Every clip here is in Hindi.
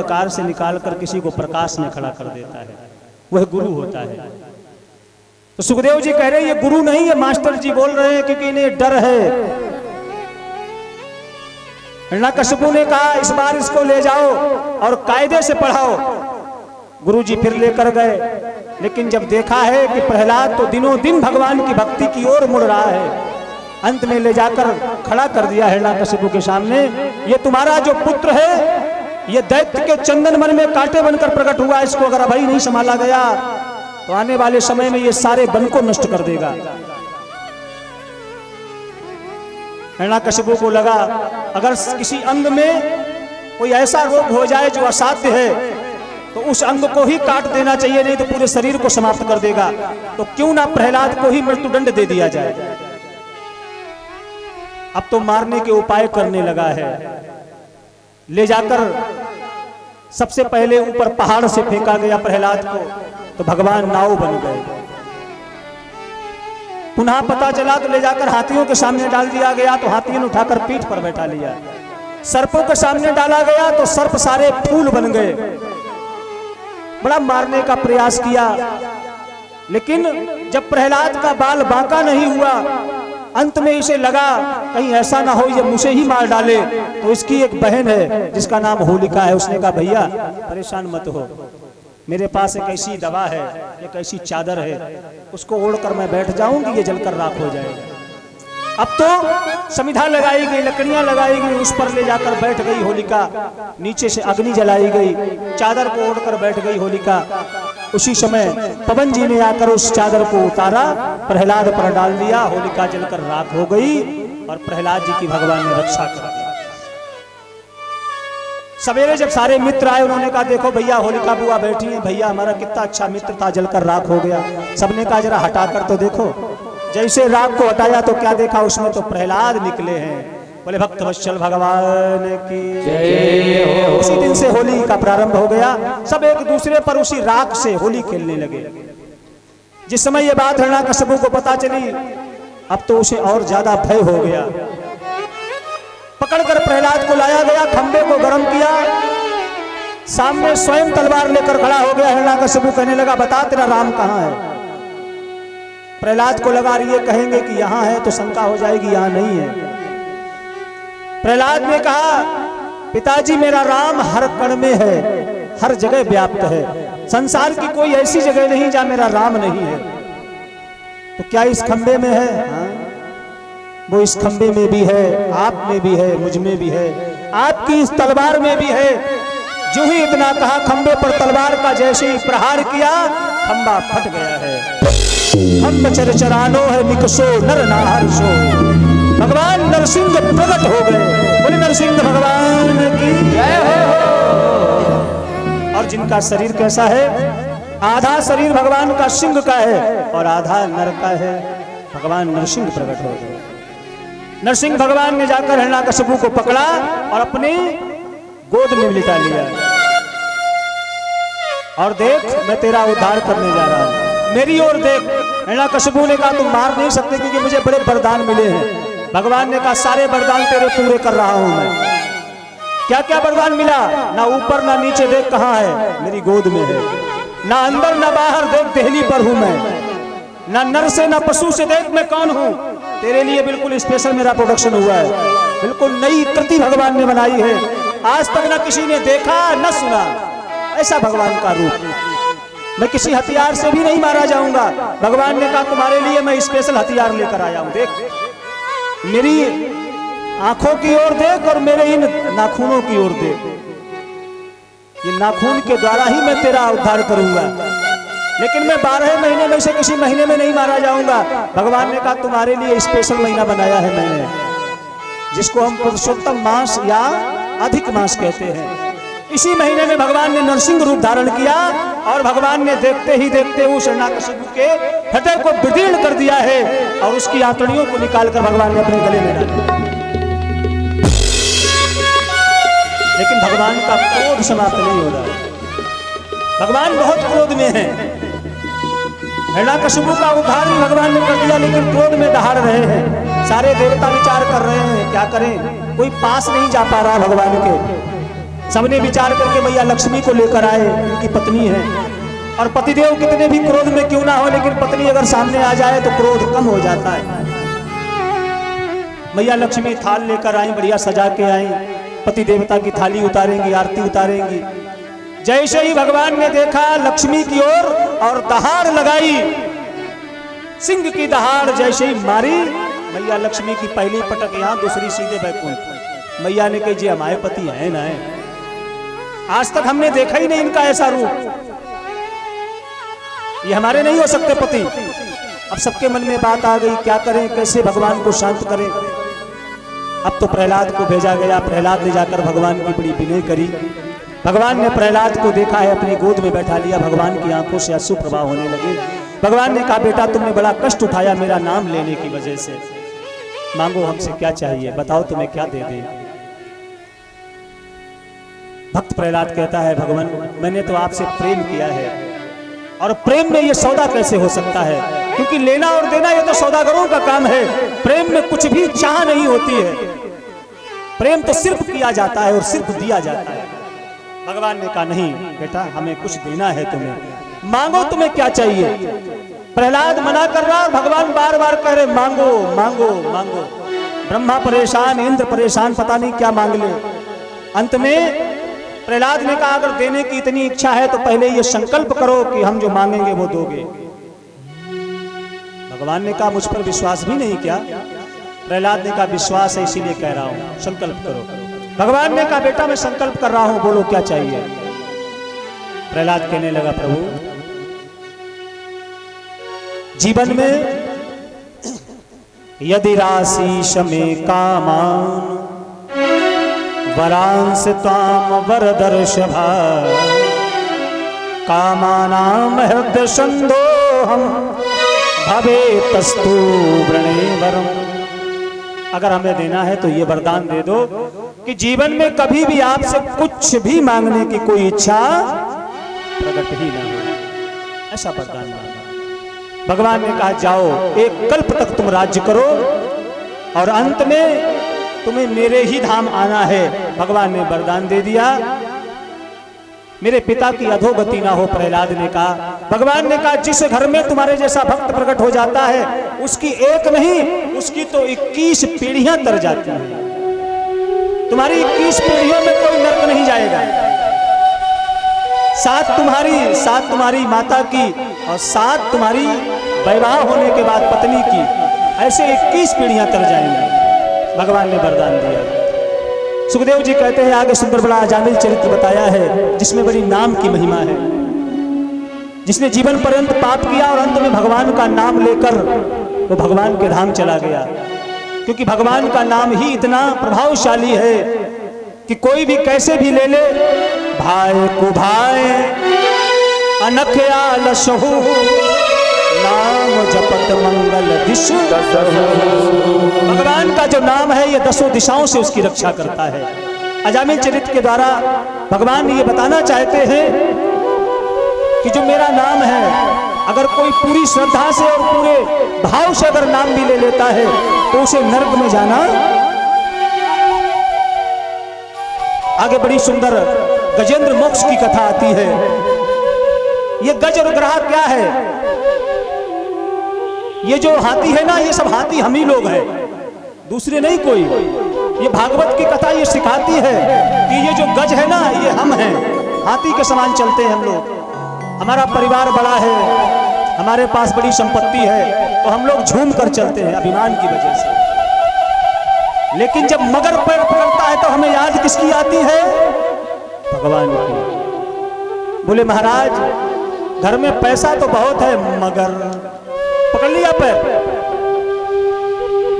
अंधकार से निकालकर किसी को प्रकाश में खड़ा कर देता है, वह गुरु होता है। तो सुखदेव जी कह रहे हैं ये गुरु नहीं है, मास्टर जी बोल रहे हैं, क्योंकि इन्हें डर है। हिरण्यकशिपु ने कहा इस बार इसको ले जाओ और कायदे से पढ़ाओ। गुरु जी फिर लेकर गए, लेकिन जब देखा है कि प्रहलाद तो दिनों दिन भगवान की भक्ति की ओर मुड़ रहा है, अंत में ले जाकर खड़ा कर दिया हिरण्यकशिपु के सामने। ये तुम्हारा जो पुत्र है, ये दैत्य के चंदन वन में कांटे बनकर प्रकट हुआ, इसको अगर अभी नहीं संभाला गया तो आने वाले समय में ये सारे वन को नष्ट कर देगा। हिरण्यकशिपु को लगा अगर किसी अंग में कोई ऐसा रोग हो जाए जो असाध्य है तो उस अंग को ही काट देना चाहिए, नहीं तो पूरे शरीर को समाप्त कर देगा। तो क्यों ना प्रहलाद को ही मृत्युदंड दे दिया जाए। अब तो मारने के उपाय करने लगा है। ले जाकर सबसे पहले ऊपर पहाड़ से फेंका गया प्रहलाद को, तो भगवान नाव बन गए। पुनः पता चला तो ले जाकर हाथियों के सामने डाल दिया गया, तो हाथियों ने उठाकर पीठ पर बैठा लिया। सर्पों के सामने डाला गया तो सर्प सारे फूल बन गए। बड़ा मारने का प्रयास किया, लेकिन जब प्रहलाद का बाल बांका नहीं हुआ, अंत में इसे लगा कहीं ऐसा ना हो ये मुझे ही मार डाले। तो इसकी एक बहन है जिसका नाम होलिका है, उसने कहा भैया परेशान मत हो, मेरे पास एक ऐसी दवा है, एक ऐसी चादर है, उसको ओढ़कर मैं बैठ जाऊंगी, ये जलकर राख हो जाएगा। अब तो समिधा लगाई गई, लकड़ियां लगाई गई, उस पर ले जाकर बैठ गई होलिका। नीचे से अग्नि जलाई गई, चादर को ओढ़कर बैठ गई होलिका। उसी समय पवन जी ने आकर उस चादर को उतारा, प्रहलाद पर डाल दिया, होलिका जलकर राख हो गई और प्रहलाद जी की भगवान ने रक्षा कर दी। सवेरे जब सारे मित्र आए, उन्होंने कहा देखो भैया होलिका बुआ बैठी है, भैया हमारा कितना अच्छा मित्र था, जलकर राख हो गया। सबने कहा जरा हटाकर तो देखो। जैसे राख को हटाया तो क्या देखा, उसमें तो प्रहलाद निकले हैं। बोले भक्त वत्सल भगवान की जय हो। उसी दिन से होली का प्रारंभ हो गया। सब एक दूसरे पर उसी राख से होली खेलने लगे। जिस समय ये बात हिरण्यकशिपु को पता चली, अब तो उसे और ज्यादा भय हो गया। पकड़कर प्रहलाद को लाया गया, खंबे को गर्म किया, सामने स्वयं तलवार लेकर खड़ा हो गया। हिरण्यकशिपु कहने लगा बता तेरा राम कहाँ है। प्रहलाद को लगा ये कहेंगे कि यहां है तो शंका हो जाएगी, यहां नहीं है। प्रहलाद ने कहा पिताजी मेरा राम हर कण में है, हर जगह व्याप्त है, संसार की कोई ऐसी जगह नहीं जहां मेरा राम नहीं है। तो क्या इस खंबे में है? हाँ? वो इस खंबे में भी है, आप में भी है, मुझ में भी है, आपकी इस तलवार में भी है। जो ही इतना कहा, खंबे पर तलवार का जैसे ही प्रहार किया, खंबा फट गया है। खंब चरचरानो है निकसो नर नाहर्षो। भगवान नरसिंह प्रकट हो गए। बोले नरसिंह भगवान की जय हो। और जिनका शरीर कैसा है, आधा शरीर भगवान का सिंह का है और आधा नर का है। भगवान नरसिंह प्रकट हो गए। नरसिंह भगवान ने जाकर हिरण्यकशिपु को पकड़ा और अपनी गोद में लिटा लिया। और देख मैं तेरा उद्धार करने जा रहा हूं, मेरी ओर देख। हिरण्यकशिपु ने कहा तुम मार नहीं सकते क्योंकि मुझे बड़े वरदान मिले हैं। भगवान ने कहा सारे वरदान तेरे पूरे कर रहा हूं मैं। क्या क्या वरदान मिला? ना ऊपर ना नीचे, देख कहां है, मेरी गोद में है। ना अंदर ना बाहर, देख देहली पर हूं मैं। ना नर से ना पशु से, देख मैं कौन हूं। तेरे लिए बिल्कुल स्पेशल मेरा प्रोडक्शन हुआ है, बिल्कुल नई कृति भगवान ने बनाई है। आज तक ना किसी ने देखा न सुना ऐसा भगवान का रूप। मैं किसी हथियार से भी नहीं मारा जाऊंगा। भगवान ने कहा तुम्हारे लिए मैं स्पेशल हथियार लेकर आया हूं। देख मेरी आंखों की ओर देख और मेरे इन नाखूनों की ओर देख। ये नाखून के द्वारा ही मैं तेरा उद्धार करूंगा, लेकिन मैं 12 महीने में से किसी महीने में नहीं मारा जाऊंगा। भगवान ने कहा तुम्हारे लिए स्पेशल महीना बनाया है मैंने, जिसको हम पुरुषोत्तम मास या अधिक मास कहते हैं। इसी महीने में भगवान ने नरसिंह रूप धारण किया और भगवान ने देखते ही देखते उस हिरण्यकशिपु के हृदय को विदीर्ण कर दिया है और उसकी आंतड़ियों को निकालकर भगवान ने अपने गले में डाला। लेकिन भगवान का क्रोध समाप्त नहीं हो रहा। भगवान बहुत क्रोध में है। हिरण्यकशिपु का उद्धार भी भगवान ने कर दिया, लेकिन क्रोध में दहाड़ रहे हैं। सारे देवता विचार कर रहे हैं क्या करें, कोई पास नहीं जा पा रहा भगवान के। सबने विचार करके मैया लक्ष्मी को लेकर आए, उनकी पत्नी है। और पतिदेव कितने भी क्रोध में क्यों ना हो, लेकिन पत्नी अगर सामने आ जाए तो क्रोध कम हो जाता है। मैया लक्ष्मी थाल लेकर आई, बढ़िया सजा के आई। पति देवता की थाली उतारेंगी, आरती उतारेंगी। जैसे ही भगवान ने देखा लक्ष्मी की ओर और दहाड़ लगाई, सिंह की दहाड़ जैसे ही मारी, मैया लक्ष्मी की पहली पटक यहाँ, दूसरी सीधे बैकुंठ। मैया ने कही जी हमारे पति है ना, है आज तक हमने देखा ही नहीं इनका ऐसा रूप, ये हमारे नहीं हो सकते पति। अब सबके मन में बात आ गई, क्या करें, कैसे भगवान को शांत करें। अब तो प्रहलाद को भेजा गया। प्रहलाद ने जाकर भगवान की बड़ी विनय करी। भगवान ने प्रहलाद को देखा है, अपनी गोद में बैठा लिया। भगवान की आंखों से अश्रु प्रवाह होने लगे। भगवान ने कहा बेटा तुमने बड़ा कष्ट उठाया मेरा नाम लेने की वजह से, मांगो हमसे क्या चाहिए, बताओ तुम्हें क्या दे दे। भक्त प्रहलाद कहता है भगवान मैंने तो आपसे प्रेम किया है, और प्रेम में ये सौदा कैसे हो सकता है, क्योंकि लेना और देना ये तो सौदागरों का काम है। प्रेम में कुछ भी चाह नहीं होती है, प्रेम तो सिर्फ किया जाता है और सिर्फ दिया जाता है। भगवान ने कहा नहीं बेटा हमें कुछ देना है तुम्हें, मांगो तुम्हें क्या चाहिए। प्रहलाद मना कर रहा, भगवान बार बार कह रहे मांगो मांगो मांगो। ब्रह्मा परेशान, इंद्र परेशान, पता नहीं क्या मांग ले। अंत में प्रहलाद ने कहा अगर देने की इतनी इच्छा है तो पहले ये संकल्प करो कि हम जो मांगेंगे वो दोगे। भगवान ने कहा मुझ पर विश्वास भी नहीं क्या। प्रहलाद ने कहा विश्वास है इसीलिए कह रहा हूं, संकल्प करो। भगवान ने कहा बेटा मैं संकल्प कर रहा हूं, बोलो क्या चाहिए। प्रहलाद कहने लगा प्रभु जीवन में यदि राशि में कामान वरांस ताम वरदर्शभा कामानाम हृदय संदोहम भवे तस्तु वृणेवरम। अगर हमें देना है तो ये वरदान दे दो कि जीवन में कभी भी आपसे कुछ भी मांगने की कोई इच्छा प्रकट ही ना हो, ऐसा वरदान मांगा। भगवान ने कहा जाओ एक कल्प तक तुम राज्य करो और अंत में तुम्हें मेरे ही धाम आना है। भगवान ने वरदान दे दिया, मेरे पिता की अधोगति ना हो। प्रहलाद ने कहा, भगवान ने कहा जिस घर में तुम्हारे जैसा भक्त प्रकट हो जाता है उसकी एक नहीं उसकी तो 21 पीढ़ियां तर जाती है। तुम्हारी 21 पीढ़ियों में कोई नरक नहीं जाएगा। 7 तुम्हारी माता की और 7 तुम्हारी विवाह होने के बाद पत्नी की, ऐसे 21 पीढ़ियां तर जाएंगी। भगवान ने वरदान दिया। सुखदेव जी कहते हैं आगे सुंदर बड़ा अजामिल चरित्र बताया है जिसमें बड़ी नाम की महिमा है। जिसने जीवन पर्यंत पाप किया और अंत में भगवान का नाम लेकर वो भगवान के धाम चला गया, क्योंकि भगवान का नाम ही इतना प्रभावशाली है कि कोई भी कैसे भी ले ले। भाई को भाई अनख्या लसहु नाम जपत मंगल दिशु। भगवान का जो नाम है ये 10 दिशाओं से उसकी रक्षा करता है। अजामिल चरित्र के द्वारा भगवान ये बताना चाहते हैं कि जो मेरा नाम है अगर कोई पूरी श्रद्धा से और पूरे भाव से अगर नाम भी ले लेता है तो उसे नरक में जाना। आगे बड़ी सुंदर गजेंद्र मोक्ष की कथा आती है। ये गज और ग्राह क्या है? ये जो हाथी है ना, ये सब हाथी हम ही लोग हैं, दूसरे नहीं कोई। ये भागवत की कथा ये सिखाती है कि ये जो गज है ना ये हम हैं, हाथी के समान चलते हैं हम लोग। हमारा परिवार बड़ा है, हमारे पास बड़ी संपत्ति है, तो हम लोग झूम कर चलते हैं अभिमान की वजह से। लेकिन जब मगर पैर पकड़ता है तो हमें याद किसकी आती है? भगवान की। बोले महाराज घर में पैसा तो बहुत है मगर पकड़ लिया पैर,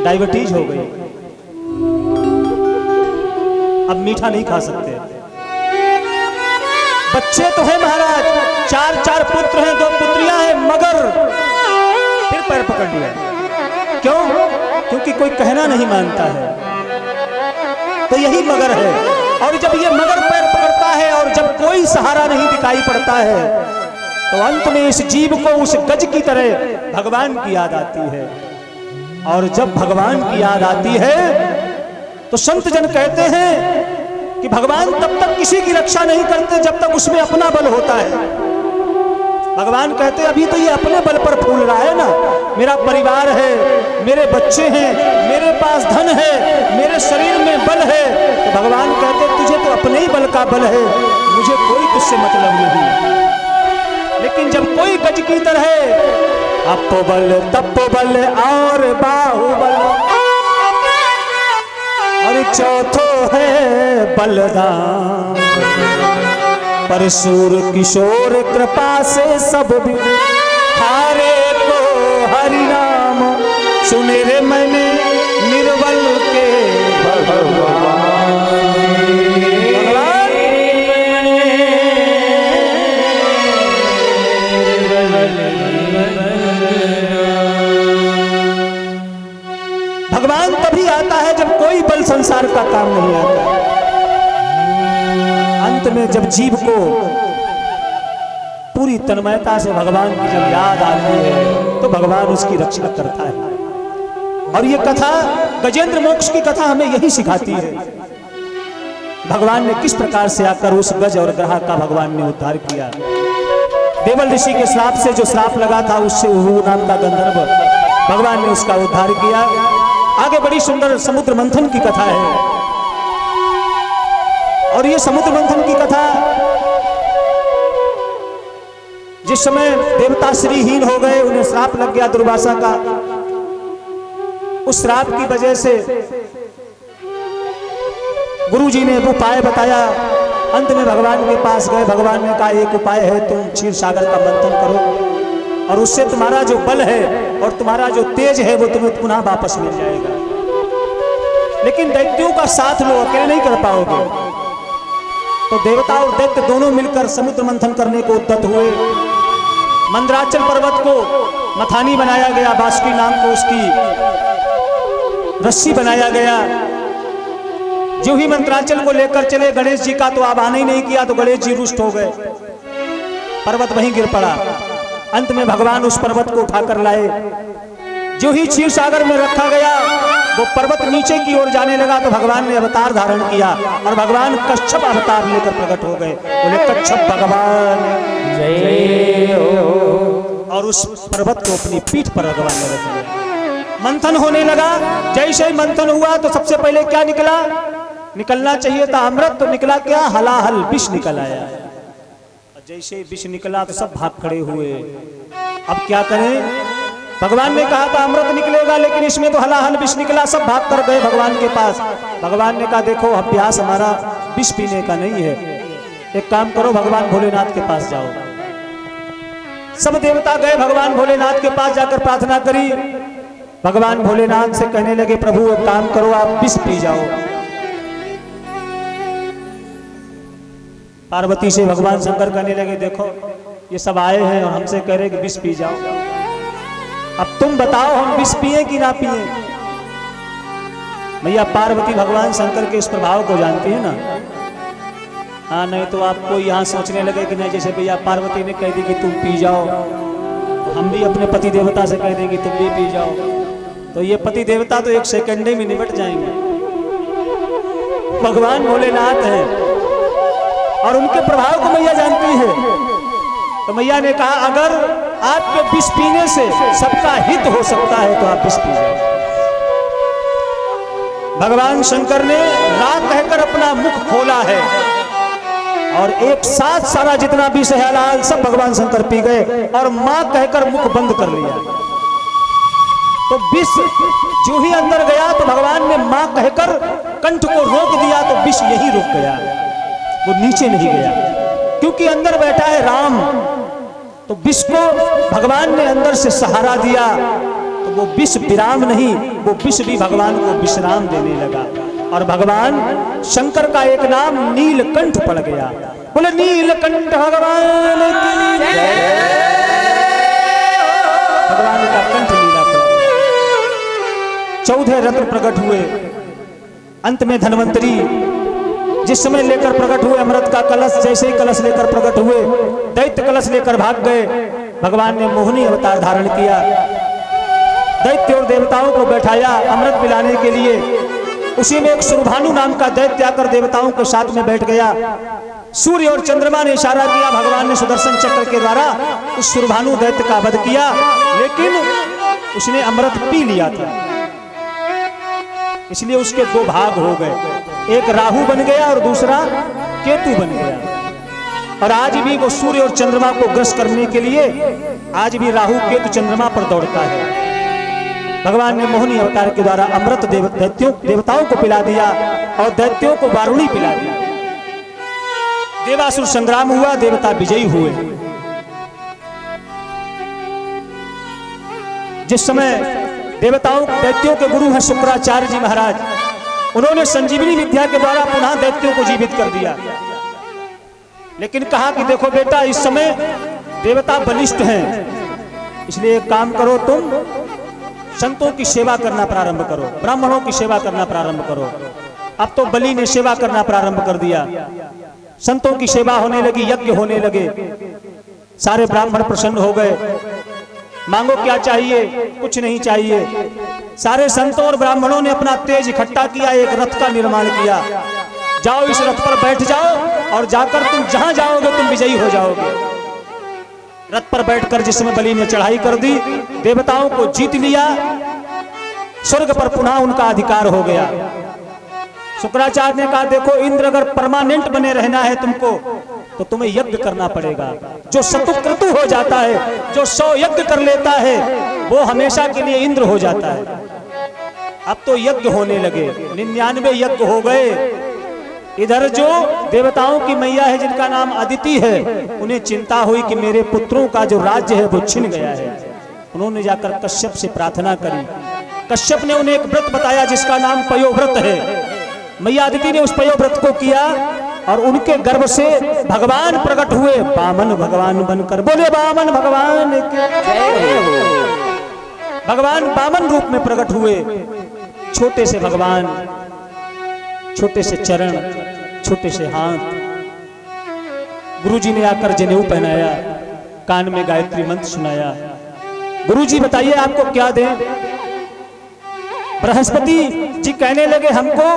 डायबिटीज हो गई, अब मीठा नहीं खा सकते। बच्चे तो हैं महाराज, 4 पुत्र हैं, 2 पुत्रियां हैं, मगर फिर पैर पकड़ लिया। क्यों? क्योंकि कोई कहना नहीं मानता है, तो यही मगर है। और जब ये मगर पैर पकड़ता है और जब कोई सहारा नहीं दिखाई पड़ता है तो अंत में इस जीव को उस गज की तरह भगवान की याद आती है। और जब भगवान की याद आती है तो संत जन कहते हैं कि भगवान तब तक किसी की रक्षा नहीं करते जब तक उसमें अपना बल होता है। भगवान कहते अभी तो ये अपने बल पर फूल रहा है ना, मेरा परिवार है, मेरे बच्चे हैं, मेरे पास धन है, मेरे शरीर में बल है, तो भगवान कहते तुझे तो अपने ही बल का बल है, मुझे कोई तुझसे मतलब नहीं। लेकिन जब कोई गज की तरह अपो बल तपो बल और बाहुबल और चौथो है बलदान, परशुर किशोर कृपा से सब भी हारे को हरि नाम सुने रे मैंने निर्बल के भगवान। भगवान तभी आता है जब कोई बल संसार का काम नहीं आता। अंत में जब जीव को पूरी तन्मयता से भगवान की जब याद आती है तो भगवान उसकी रक्षा करता है। और ये कथा गजेंद्र मोक्ष की कथा हमें यही सिखाती है। भगवान ने किस प्रकार से आकर उस गज और ग्राहक का भगवान ने उद्धार किया। देवल ऋषि के श्राप से जो श्राप लगा था उससे उहू नाम का गंधर्व भगवान ने उसका उद्धार किया। आगे बड़ी सुंदर समुद्र मंथन की कथा है। और ये समुद्र मंथन की कथा जिस समय देवता श्रीहीन हो गए, उन्हें श्राप लग गया दुर्वासा का, उस श्राप की वजह से गुरुजी ने वो उपाय बताया। अंत में भगवान के पास गए, भगवान ने कहा एक उपाय है, तुम क्षीर सागर का मंथन करो और उससे तुम्हारा जो बल है और तुम्हारा जो तेज है वो तुम्हें पुनः वापस मिल जाएगा। लेकिन दैत्यों का साथ लो, अकेले नहीं कर पाओगे। तो देवता और दैत्य दोनों मिलकर समुद्र मंथन करने को उद्यत हुए। मंदराचल पर्वत को मथानी बनाया गया, बासुकी नाम को उसकी रस्सी बनाया गया। जो ही मंत्रांचल को लेकर चले गणेश जी का तो आवाहन ही नहीं किया तो गणेश जी रुष्ट हो गए, पर्वत वहीं गिर पड़ा। अंत में भगवान उस पर्वत को उठाकर लाए। जो ही क्षीर सागर में रखा गया वो पर्वत नीचे की ओर जाने लगा तो भगवान ने अवतार धारण किया और भगवान कच्छप अवतार लेकर प्रकट हो गए। बोले कच्छप भगवान जय हो। और उस पर्वत को अपनी पीठ पर भगवान ने रख लिया। मंथन होने लगा। जैसे ही मंथन हुआ तो सबसे पहले क्या निकला? निकलना चाहिए था अमृत, तो निकला क्या? हलाहल विष निकल आया। जैसे ही विष निकला तो सब भाग खड़े हुए। अब क्या करें? भगवान ने कहा था अमृत निकलेगा, लेकिन इसमें तो हलाहल विष निकला। सब भाग कर गए भगवान के पास। भगवान ने कहा देखो अभ्यास हमारा विष पीने का नहीं है, एक काम करो भगवान भोलेनाथ के पास जाओ। सब देवता गए भगवान भोलेनाथ के पास, जाकर प्रार्थना करी। भगवान भोलेनाथ से कहने लगे प्रभु एक काम करो, आप विष पी जाओ। पार्वती से भगवान शंकर कहने लगे देखो ये सब आए हैं और हमसे कह रहे कि विष पी जाओ, अब तुम बताओ हम विष पिए कि ना पिए। भैया पार्वती भगवान शंकर के इस प्रभाव को जानती है ना। हाँ नहीं तो आपको यहाँ सोचने लगे कि नहीं जैसे भैया पार्वती ने कह दी कि तुम पी जाओ तो हम भी अपने पति देवता से कह देंगे तुम भी पी जाओ, तो ये पति देवता तो एक सेकंड में निपट जाएंगे। भगवान भोलेनाथ है और उनके प्रभाव को मैया जानती है। तो मैया ने कहा अगर आपके विष पीने से सबका हित हो सकता है तो आप विष पीजिए। भगवान शंकर ने रात कहकर अपना मुख खोला है और एक साथ सारा जितना विष है लाल सब भगवान शंकर पी गए और मां कहकर मुख बंद कर लिया। तो विष जो ही अंदर गया तो भगवान ने मां कहकर कंठ को रोक दिया तो विष यही रुक गया, वो नीचे नहीं गया, क्योंकि अंदर बैठा है राम। तो विष को भगवान ने अंदर से सहारा दिया तो वो विष विराम नहीं, वो विष भी भगवान को विश्राम देने लगा। और भगवान शंकर का एक नाम नीलकंठ पड़ गया। बोले नीलकंठ भगवान की जय। भगवान का कंठ नीला पड़ गया। 14 रत्न प्रकट हुए। अंत में धन्वंतरी जिस समय लेकर प्रकट हुए अमृत का कलश, जैसे ही कलश लेकर प्रकट हुए दैत्य कलश लेकर भाग गए। भगवान ने मोहिनी अवतार धारण किया, दैत्य और देवताओं को बैठाया अमृत पिलाने के लिए। उसी में एक सुरभानु नाम का दैत्य आकर देवताओं के साथ में बैठ गया। सूर्य और चंद्रमा ने इशारा किया, भगवान ने सुदर्शन चक्र के द्वारा उस सुरभानु दैत्य का वध किया, लेकिन उसने अमृत पी लिया था, इसलिए उसके दो भाग हो गए, एक राहु बन गया और दूसरा केतु बन गया। और आज भी वो सूर्य और चंद्रमा को ग्रस्त करने के लिए आज भी राहु केतु चंद्रमा पर दौड़ता है। भगवान ने मोहिनी अवतार के द्वारा अमृत देवताओं को पिला दिया और दैत्यों को वारुणी पिला दिया। देवासुर संग्राम हुआ, देवता विजयी हुए। जिस समय दैत्यों के गुरु हैं शुक्राचार्य जी महाराज, उन्होंने संजीवनी विद्या के द्वारा पुनः दैत्यों को जीवित कर दिया, लेकिन कहा कि देखो बेटा, इस समय देवता बलिष्ठ हैं, इसलिए एक काम करो, तुम संतों की सेवा करना प्रारंभ करो, ब्राह्मणों की सेवा करना प्रारंभ करो। अब तो बलि ने सेवा करना प्रारंभ कर दिया, संतों की सेवा होने लगी, यज्ञ होने लगे, सारे ब्राह्मण प्रसन्न हो गए। मांगो क्या चाहिए? कुछ नहीं चाहिए। सारे संतों और ब्राह्मणों ने अपना तेज इकट्ठा किया, एक रथ का निर्माण किया। जाओ इस रथ पर बैठ जाओ और जाकर तुम जहां जाओगे तुम विजयी हो जाओगे। रथ पर बैठकर जिस समय बलि ने चढ़ाई कर दी, देवताओं को जीत लिया, स्वर्ग पर पुनः उनका अधिकार हो गया। शुक्राचार्य ने कहा, देखो इंद्र, अगर परमानेंट बने रहना है तुमको तो तुम्हें यज्ञ करना पड़ेगा। जो शतुक्रतु हो जाता है, जो 100 यज्ञ कर लेता है, वो हमेशा के लिए इंद्र हो जाता है। अब तो यज्ञ होने लगे, 99 यज्ञ हो गए। इधर जो देवताओं की मैया है जिनका नाम अदिति है, उन्हें चिंता हुई कि मेरे पुत्रों का जो राज्य है वो छिन गया है। उन्होंने जाकर कश्यप से प्रार्थना करी। कश्यप ने उन्हें एक व्रत बताया जिसका नाम पयोव्रत है। मैया अदिति ने उस पयोव्रत को किया और उनके गर्भ से भगवान प्रकट हुए, वामन भगवान बनकर। बोले वामन भगवान की जय हो। भगवान वामन रूप में प्रकट हुए। छोटे से भगवान, छोटे से चरण, छोटे से हाथ। गुरुजी ने आकर जनेऊ पहनाया, कान में गायत्री मंत्र सुनाया। गुरुजी बताइए आपको क्या दें? बृहस्पति जी कहने लगे, हमको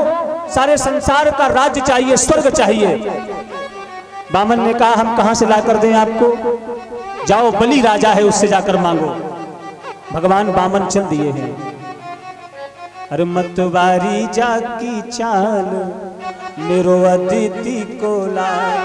सारे संसार का राज्य चाहिए, स्वर्ग चाहिए। वामन ने कहा, हम कहां से लाकर दें आपको? जाओ, बलि राजा है, उससे जाकर मांगो। भगवान वामन चल दिए हैं। अरे मतवारी जाकी चाल मेरो अदिति को लाल।